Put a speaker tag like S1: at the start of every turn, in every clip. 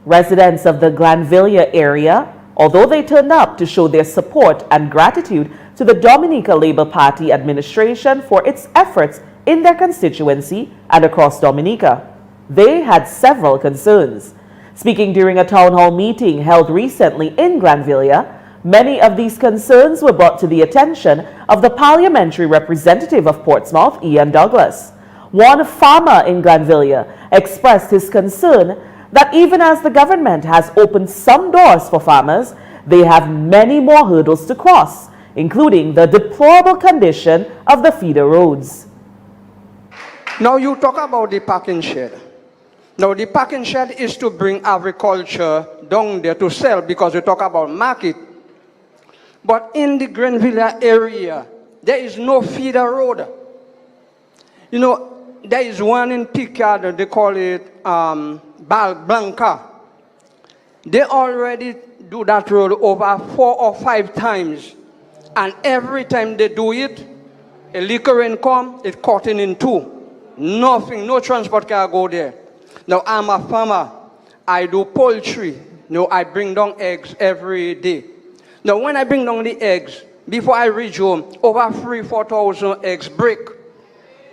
S1: Residents of the Glanvillia area, although they turned up to show their support and gratitude to the Dominica Labour Party administration for its efforts in their constituency and across Dominica, they had several concerns. Speaking during a town hall meeting held recently in Glanvillia, many of these concerns were brought to the attention of the parliamentary representative of Portsmouth, Ian Douglas. One farmer in Glanvillia expressed his concern that even as the government has opened some doors for farmers, they have many more hurdles to cross, including the deplorable condition of the feeder roads.
S2: Now you talk about the packing shed. Now the packing shed is to bring agriculture down there to sell, because you talk about market. But in the Glanvillia area, there is no feeder road. You know, there is one in Picard, they call it Blanca. They already do that road over 4 or 5 times. And every time they do it, a liquor rain come, it's cut in two. Nothing, no transport can go there. Now I'm a farmer. I do poultry. You know, I bring down eggs every day. Now when I bring down the eggs, before I reach home, over 3,000-4,000 eggs break.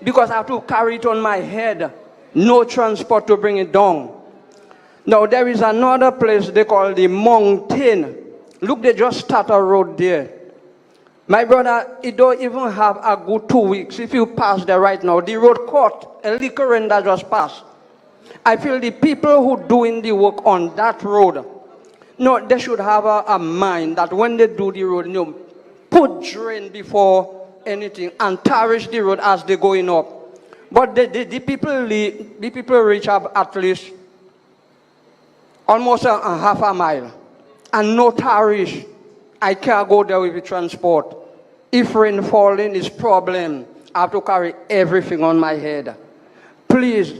S2: Because I have to carry it on my head. No transport to bring it down. Now there is another place they call the mountain. Look, they just start a road there. My brother, it don't even have a good 2 weeks. If you pass there right now, the road cut, a liquor rain that just passed. I feel the people who doing the work on that road, no, they should have a mind that when they do the road, you know, put drain before anything and tarnish the road as they're going up. But the people reach up at least almost a half a mile and no tarish. I can't go there with the transport. If rain falling is problem, I have to carry everything on my head. Please,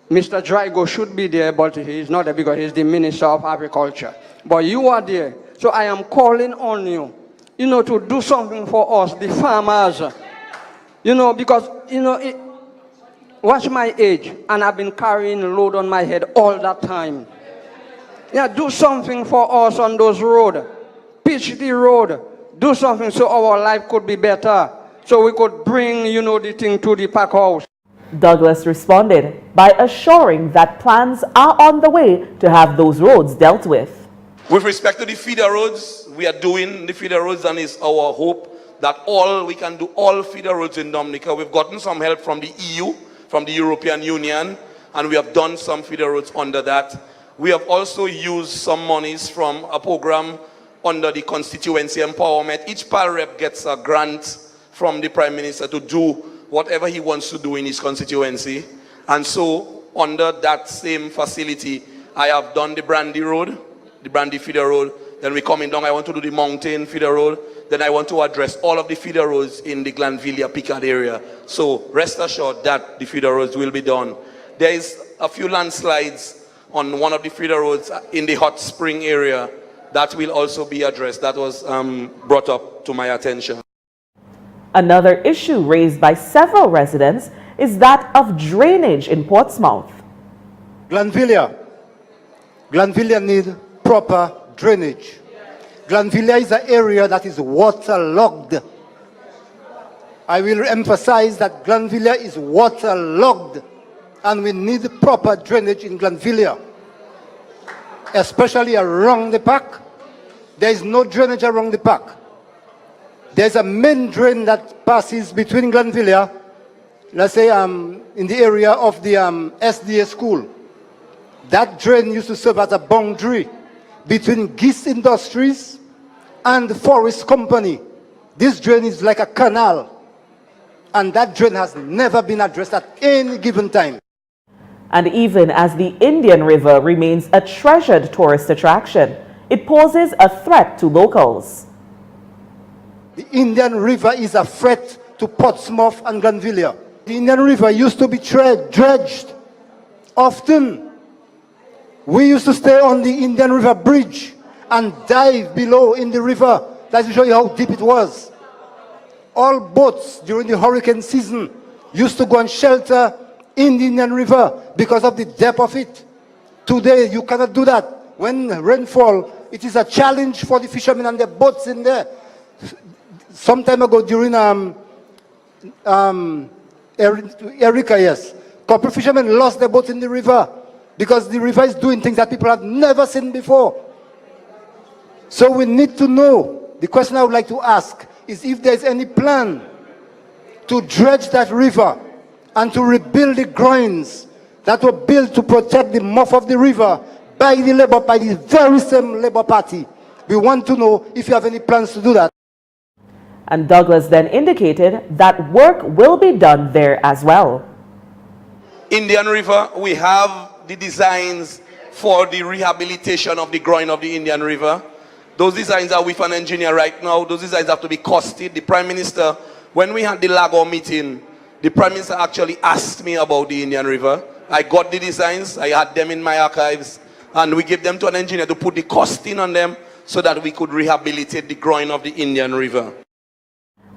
S2: Mr. Drago should be there, but he's not there because he's the Minister of Agriculture. But you are there. So I am calling on you, you know, to do something for us, the farmers. You know, because, you know, watch my age, and I've been carrying a load on my head all that time. Yeah, do something for us on those roads. Pitch the road. Do something so our life could be better. So we could bring, you know, the thing to the pack house.
S1: Douglas responded by assuring that plans are on the way to have those roads dealt with.
S3: With respect to the feeder roads, we are doing the feeder roads, and it's our hope that we can do all feeder roads in Dominica. We've gotten some help from the EU, from the European Union, and we have done some feeder roads under that. We have also used some monies from a program under the constituency empowerment. Each PAL rep gets a grant from the Prime Minister to do whatever he wants to do in his constituency. And so, under that same facility, I have done the Brandy Road, the Brandy feeder road. Then we coming down, I want to do the Mountain feeder road. Then I want to address all of the feeder roads in the Glanvillia, Picard area. So, rest assured that the feeder roads will be done. There is a few landslides on one of the feeder roads in the Hot Spring area that will also be addressed. That was brought up to my attention.
S1: Another issue raised by several residents is that of drainage in Portsmouth.
S4: Glanvillia need proper drainage. Glanvillia is an area that is waterlogged. I will emphasize that Glanvillia is waterlogged, and we need proper drainage in Glanvillia, especially around the park. There is no drainage around the park. There's a main drain that passes between Glanvillia, let's say in the area of the SDA school. That drain used to serve as a boundary between Geese Industries and the Forest Company. This drain is like a canal, and that drain has never been addressed at any given time.
S1: And even as the Indian River remains a treasured tourist attraction, it poses a threat to locals.
S4: The Indian River is a threat to Portsmouth and Glanvillia. The Indian River used to be dredged often. We used to stay on the Indian River Bridge and dive below in the river. That will show you how deep it was. All boats during the hurricane season used to go and shelter in the Indian River because of the depth of it. Today, you cannot do that. When rainfall, it is a challenge for the fishermen and their boats in there. Some time ago, during Erica, yes, couple fishermen lost their boats in the river because the river is doing things that people have never seen before. So we need to know. The question I would like to ask is if there's any plan to dredge that river and to rebuild the groins that were built to protect the mouth of the river by the very same Labour Party. We want to know if you have any plans to do that.
S1: And Douglas then indicated that work will be done there as well.
S3: Indian River, we have the designs for the rehabilitation of the groin of the Indian River. Those designs are with an engineer right now. Those designs have to be costed. The Prime Minister, when we had the Lagos meeting, the Prime Minister actually asked me about the Indian River. I got the designs, I had them in my archives, and we gave them to an engineer to put the costing on them so that we could rehabilitate the groin of the Indian River.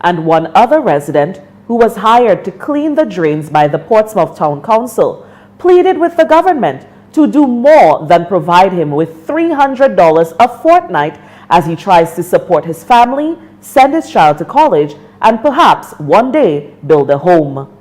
S1: And one other resident who was hired to clean the drains by the Portsmouth Town Council pleaded with the government to do more than provide him with $300 a fortnight as he tries to support his family, send his child to college, and perhaps one day build a home.